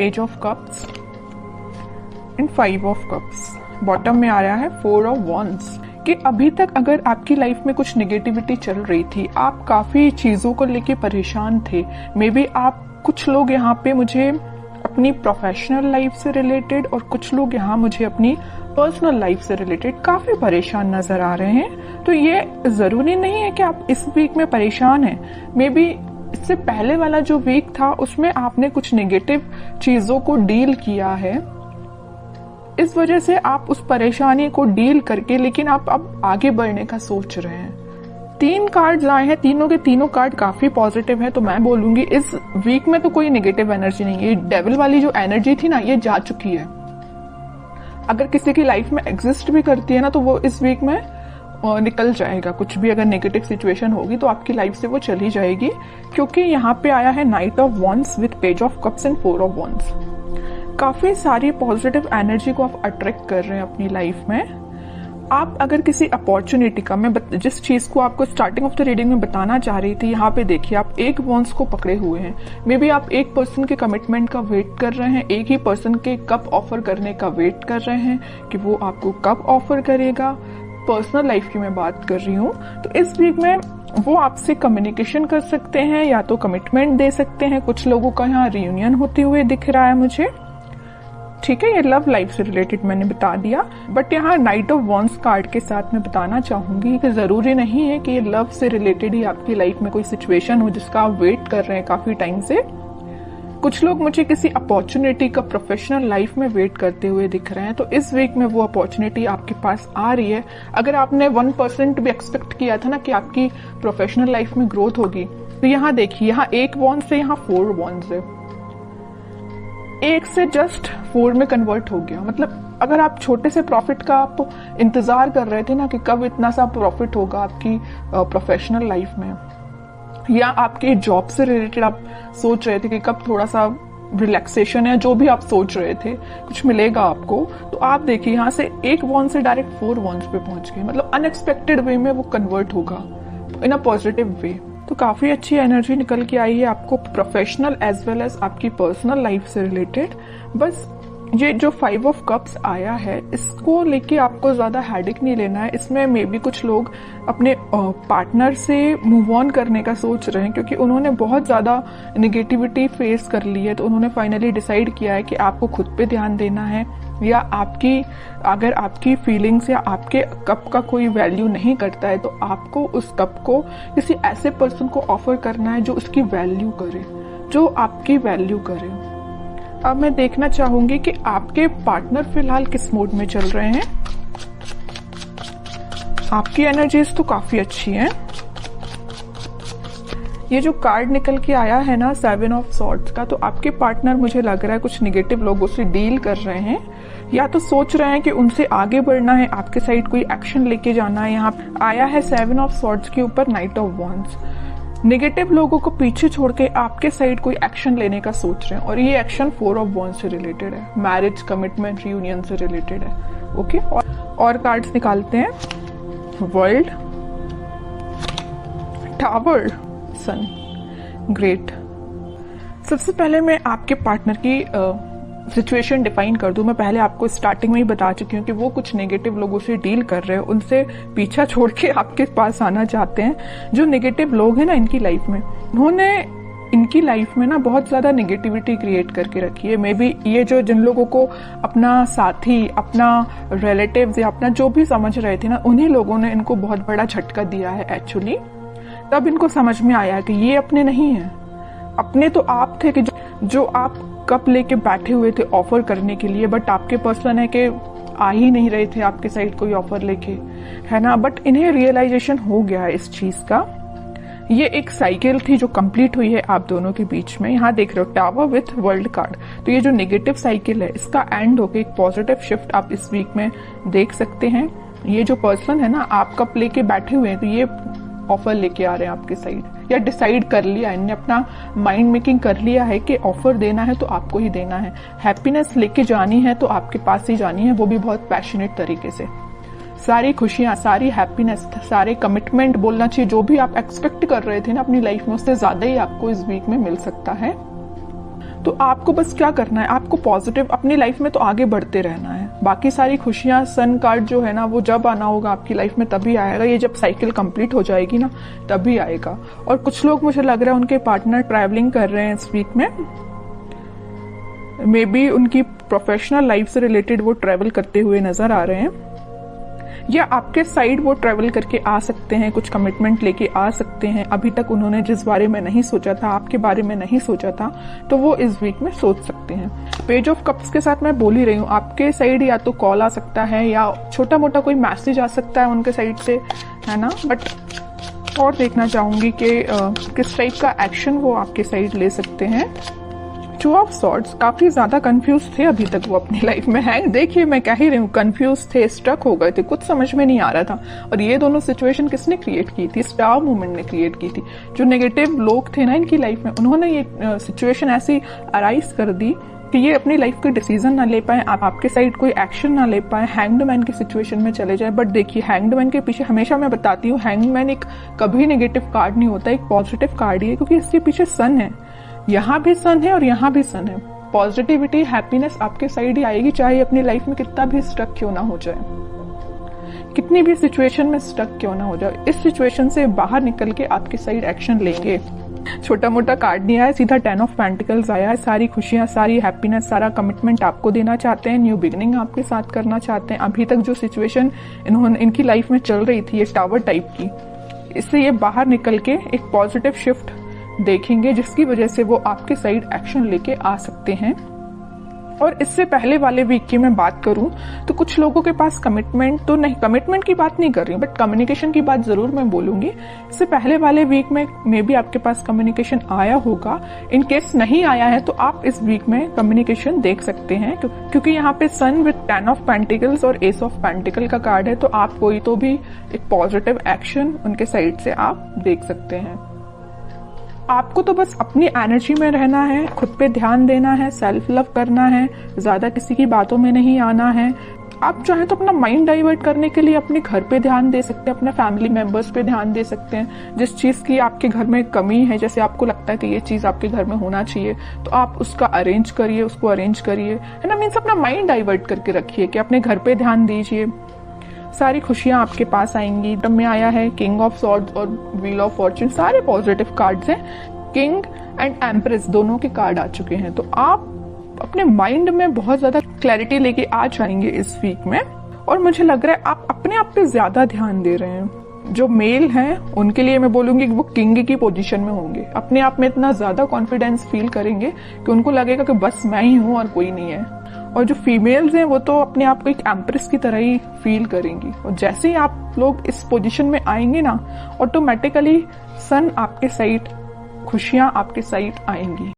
Page of cups and 5 of cups. Bottom में आया है 4 ऑफ वॉन्ड्स कि अभी तक अगर आपकी लाइफ में कुछ नेगेटिविटी चल रही थी, आप काफी चीजों को लेके परेशान थे, मे बी आप कुछ लोग यहाँ पे मुझे अपनी प्रोफेशनल लाइफ से रिलेटेड और कुछ लोग यहाँ मुझे अपनी पर्सनल लाइफ से रिलेटेड काफी परेशान नजर आ रहे हैं। तो ये जरूरी नहीं है कि आप इस वीक में परेशान हैं। मे बी इससे पहले वाला जो वीक था उसमें आपने कुछ नेगेटिव चीजों को डील किया है, इस वजह से आप उस परेशानी को डील करके लेकिन आप अब आगे बढ़ने का सोच रहे हैं। 3 कार्ड्स आए हैं, तीनों के तीनों कार्ड काफी पॉजिटिव है। तो मैं बोलूंगी इस वीक में तो कोई नेगेटिव एनर्जी नहीं है। डेविल वाली जो एनर्जी थी ना, ये जा चुकी है। अगर किसी की लाइफ में एग्जिस्ट भी करती है ना, तो वो इस वीक में निकल जाएगा। कुछ भी अगर नेगेटिव सिचुएशन होगी तो आपकी लाइफ से वो चली जाएगी, क्योंकि यहाँ पे आया है night of wands with page of cups and 4 of wands. काफी सारी पॉजिटिव एनर्जी को आप अट्रैक्ट कर रहे हैं अपनी लाइफ में। आप अगर किसी अपॉर्चुनिटी का, मैं जिस चीज को आपको स्टार्टिंग ऑफ द रीडिंग में बताना चाह रही थी, यहाँ पे देखिए आप एक वॉन्ड्स को पकड़े हुए हैं। मे बी आप एक पर्सन के कमिटमेंट का वेट कर रहे हैं, एक ही पर्सन के कब ऑफर करने का वेट कर रहे हैं कि वो आपको कब ऑफर करेगा। पर्सनल लाइफ की मैं बात कर रही हूँ। तो इस वीक में वो आपसे कम्युनिकेशन कर सकते हैं या तो कमिटमेंट दे सकते हैं। कुछ लोगों का यहाँ रियूनियन होते हुए दिख रहा है मुझे। ठीक है, ये लव लाइफ से रिलेटेड मैंने बता दिया, बट यहाँ नाइट ऑफ वॉन्ड्स कार्ड के साथ मैं बताना चाहूंगी कि जरूरी नहीं है कि ये लव से रिलेटेड ही आपकी लाइफ में कोई सिचुएशन हो जिसका आप वेट कर रहे हैं काफी टाइम से। कुछ लोग मुझे किसी अपॉर्चुनिटी का प्रोफेशनल लाइफ में वेट करते हुए दिख रहे हैं। तो इस वीक में वो अपॉर्चुनिटी आपके पास आ रही है। अगर आपने 1% भी एक्सपेक्ट किया था ना कि आपकी प्रोफेशनल लाइफ में ग्रोथ होगी, तो यहाँ देखिए, यहाँ 1 वॉन्ड से यहाँ 4 वॉन्ड है। 1 से जस्ट 4 में कन्वर्ट हो गया। मतलब अगर आप छोटे से प्रॉफिट का आप इंतजार कर रहे थे ना कि कब इतना सा प्रॉफिट होगा आपकी प्रोफेशनल लाइफ में, या आपके जॉब से रिलेटेड आप सोच रहे थे कि कब थोड़ा सा रिलैक्सेशन है, जो भी आप सोच रहे थे कुछ मिलेगा आपको, तो आप देखिए यहाँ से 1 वॉन्ड से डायरेक्ट 4 वॉन्ड्स पे पहुंच गए। मतलब अनएक्सपेक्टेड वे में वो कन्वर्ट होगा इन अ पॉजिटिव वे। तो काफी अच्छी एनर्जी निकल के आई है आपको प्रोफेशनल एज वेल एज आपकी पर्सनल लाइफ से रिलेटेड। बस ये जो 5 ऑफ कप्स आया है, इसको लेके आपको ज्यादा हेडेक नहीं लेना है। इसमें मे बी कुछ लोग अपने पार्टनर से मूव ऑन करने का सोच रहे हैं, क्योंकि उन्होंने बहुत ज्यादा नेगेटिविटी फेस कर ली है। तो उन्होंने फाइनली डिसाइड किया है कि आपको खुद पे ध्यान देना है, या अगर आपकी फीलिंग्स या आपके कप का कोई वैल्यू नहीं करता है, तो आपको उस कप को किसी ऐसे पर्सन को ऑफर करना है जो उसकी वैल्यू करे, जो आपकी वैल्यू करे। अब मैं देखना चाहूंगी कि आपके पार्टनर फिलहाल किस मूड में चल रहे हैं। आपकी एनर्जीज तो काफी अच्छी हैं। ये जो कार्ड निकल के आया है ना 7 ऑफ सॉर्ड्स का, तो आपके पार्टनर मुझे लग रहा है कुछ नेगेटिव लोगों से डील कर रहे हैं, या तो सोच रहे हैं कि उनसे आगे बढ़ना है, आपके साइड कोई एक्शन लेके जाना है। यहाँ आया है 7 ऑफ सॉर्ड्स के ऊपर नाइट ऑफ वॉन्ड्स। नेगेटिव लोगों को पीछे छोड़ के आपके साइड कोई एक्शन लेने का सोच रहे हैं, और ये एक्शन 4 ऑफ वॉन्ड्स से रिलेटेड है, मैरिज, कमिटमेंट, रियूनियन से रिलेटेड है। ओके, और कार्ड्स निकालते हैं। वर्ल्ड, टावर, सन, ग्रेट। सबसे पहले मैं आपके पार्टनर की सिचुएशन डिफाइन कर दूं। मैं पहले आपको स्टार्टिंग में ही बता चुकी हूँ कि वो कुछ नेगेटिव लोगों से डील कर रहे हैं, उनसे पीछा छोड़ के आपके पास आना चाहते हैं। जो नेगेटिव लोग हैं ना इनकी लाइफ में, उन्होंने इनकी लाइफ में ना बहुत ज्यादा नेगेटिविटी क्रिएट करके रखी है। मे बी ये जो जिन लोगों को अपना साथी, अपना रिलेटिव्स या अपना जो भी समझ रहे थे ना, उन्हीं लोगों ने इनको बहुत बड़ा झटका दिया है एक्चुअली। तब इनको समझ में आया कि ये अपने नहीं है। अपने तो आप थे कि जो आप कप लेके बैठे हुए थे ऑफर करने के लिए, बट आपके पर्सन है कि आ ही नहीं रहे थे आपके साइड कोई ऑफर लेके, है ना। बट इन्हें रियलाइजेशन हो गया है इस चीज का। ये एक साइकिल थी जो कंप्लीट हुई है आप दोनों के बीच में। यहाँ देख रहे हो टावर विथ वर्ल्ड कार्ड। तो ये जो नेगेटिव साइकिल है इसका एंड होके एक पॉजिटिव शिफ्ट आप इस वीक में देख सकते हैं। ये जो पर्सन है ना, आप कप लेके बैठे हुए हैं, तो ये ऑफर लेके आ रहे हैं आपके साइड, या डिसाइड कर लिया, इन्होंने अपना माइंड मेकिंग कर लिया है कि ऑफर देना है तो आपको ही देना है। हैप्पीनेस लेके जानी है तो आपके पास ही जानी है, वो भी बहुत पैशनेट तरीके से। सारी खुशियां, सारी हैप्पीनेस, सारे कमिटमेंट बोलना चाहिए, जो भी आप एक्सपेक्ट कर रहे थे ना अपनी लाइफ में, उससे ज्यादा ही आपको इस वीक में मिल सकता है। तो आपको बस क्या करना है, आपको पॉजिटिव अपनी लाइफ में तो आगे बढ़ते रहना है। बाकी सारी खुशियां, सन कार्ड जो है ना, वो जब आना होगा आपकी लाइफ में तभी आएगा। ये जब साइकिल कंप्लीट हो जाएगी ना तभी आएगा। और कुछ लोग, मुझे लग रहा है उनके पार्टनर ट्रैवलिंग कर रहे हैं इस वीक में, मे बी उनकी प्रोफेशनल लाइफ से रिलेटेड वो ट्रैवल करते हुए नजर आ रहे हैं, या आपके साइड वो ट्रैवल करके आ सकते हैं, कुछ कमिटमेंट लेके आ सकते हैं। अभी तक उन्होंने जिस बारे में नहीं सोचा था, आपके बारे में नहीं सोचा था, तो वो इस वीक में सोच सकते हैं। पेज ऑफ कप्स के साथ मैं बोल ही रही हूँ, आपके साइड या तो कॉल आ सकता है या छोटा मोटा कोई मैसेज आ सकता है उनके साइड से, है ना। बट और देखना चाहूंगी कि किस टाइप का एक्शन वो आपके साइड ले सकते हैं। टू ऑफ सॉर्ड्स, काफी ज्यादा कंफ्यूज थे अभी तक वो अपनी लाइफ में है। देखिए मैं कह ही रही हूँ, कंफ्यूज थे, स्ट्रक हो गए थे, कुछ समझ में नहीं आ रहा था। और ये दोनों सिचुएशन किसने क्रिएट की थी? स्टार मूवमेंट ने क्रिएट की थी। जो नेगेटिव लोग थे ना इनकी लाइफ में, उन्होंने ये सिचुएशन ऐसी अराइज कर दी कि ये अपनी लाइफ के डिसीजन ना ले पाए, आपके साइड कोई एक्शन ना ले पाए, हैंग्ड मैन की सिचुएशन में चले जाए। बट देखिए, हैंग्ड मैन के पीछे हमेशा मैं बताती हूँ, हैंग्ड मैन एक कभी नेगेटिव कार्ड नहीं होता, एक पॉजिटिव कार्ड ही है, क्योंकि इसके पीछे सन है। यहाँ भी सन है और यहाँ भी सन है। पॉजिटिविटी, हैप्पीनेस आपके साइड ही आएगी, चाहे अपनी लाइफ में कितना भी स्टक क्यों ना हो जाए, कितनी भी सिचुएशन में स्टक क्यों ना हो जाए। इस सिचुएशन से बाहर निकल के आपके साइड एक्शन लेंगे। छोटा मोटा कार्ड नहीं आया, सीधा 10 ऑफ पेंटिकल्स आया है। सारी खुशियां, सारी हैप्पीनेस, सारा कमिटमेंट आपको देना चाहते हैं, न्यू बिगनिंग आपके साथ करना चाहते हैं। अभी तक जो सिचुएशन इनकी लाइफ में चल रही थी, ये टावर टाइप की, इससे ये बाहर निकल के एक पॉजिटिव शिफ्ट देखेंगे, जिसकी वजह से वो आपके साइड एक्शन लेके आ सकते हैं। और इससे पहले वाले वीक की मैं बात करूं तो कुछ लोगों के पास कमिटमेंट तो नहीं, कमिटमेंट की बात नहीं कर रही हूं, बट कम्युनिकेशन की बात जरूर मैं बोलूंगी। इससे पहले वाले वीक में मे बी आपके पास कम्युनिकेशन आया होगा। इन केस नहीं आया है तो आप इस वीक में कम्युनिकेशन देख सकते हैं, क्योंकि यहाँ पे सन विद 10 ऑफ पेंटिकल्स और एस ऑफ पेंटिकल का कार्ड है। तो आप कोई तो भी एक पॉजिटिव एक्शन उनके साइड से आप देख सकते हैं। आपको तो बस अपनी एनर्जी में रहना है, खुद पे ध्यान देना है, सेल्फ लव करना है, ज्यादा किसी की बातों में नहीं आना है। आप चाहें तो अपना माइंड डाइवर्ट करने के लिए अपने घर पे ध्यान दे सकते हैं, अपने फैमिली मेंबर्स पे ध्यान दे सकते हैं। जिस चीज की आपके घर में कमी है, जैसे आपको लगता है कि ये चीज आपके घर में होना चाहिए, तो आप उसका अरेंज करिए, उसको अरेंज करिए, है ना। मीन्स अपना माइंड डाइवर्ट करके रखिए कि अपने घर पे ध्यान दीजिए। सारी खुशियां आपके पास आएंगी। तब में आया है किंग ऑफ सॉर्ड्स और व्हील ऑफ फॉर्च्यून, सारे पॉजिटिव कार्ड्स हैं। किंग एंड एम्प्रेस दोनों के कार्ड आ चुके हैं। तो आप अपने माइंड में बहुत ज्यादा क्लैरिटी लेके आ जाएंगे इस वीक में। और मुझे लग रहा है आप अपने आप पे ज्यादा ध्यान दे रहे हैं। जो मेल हैं उनके लिए मैं बोलूंगी कि वो किंग की पोजीशन में होंगे, अपने आप में इतना ज्यादा कॉन्फिडेंस फील करेंगे कि उनको लगेगा कि बस मैं ही हूं और कोई नहीं है। और जो फीमेल्स हैं वो तो अपने आप को एक एम्प्रेस की तरह ही फील करेंगी। और जैसे ही आप लोग इस पोजीशन में आएंगे ना, ऑटोमेटिकली सन आपके साइड, खुशियां आपके साइड आएंगी।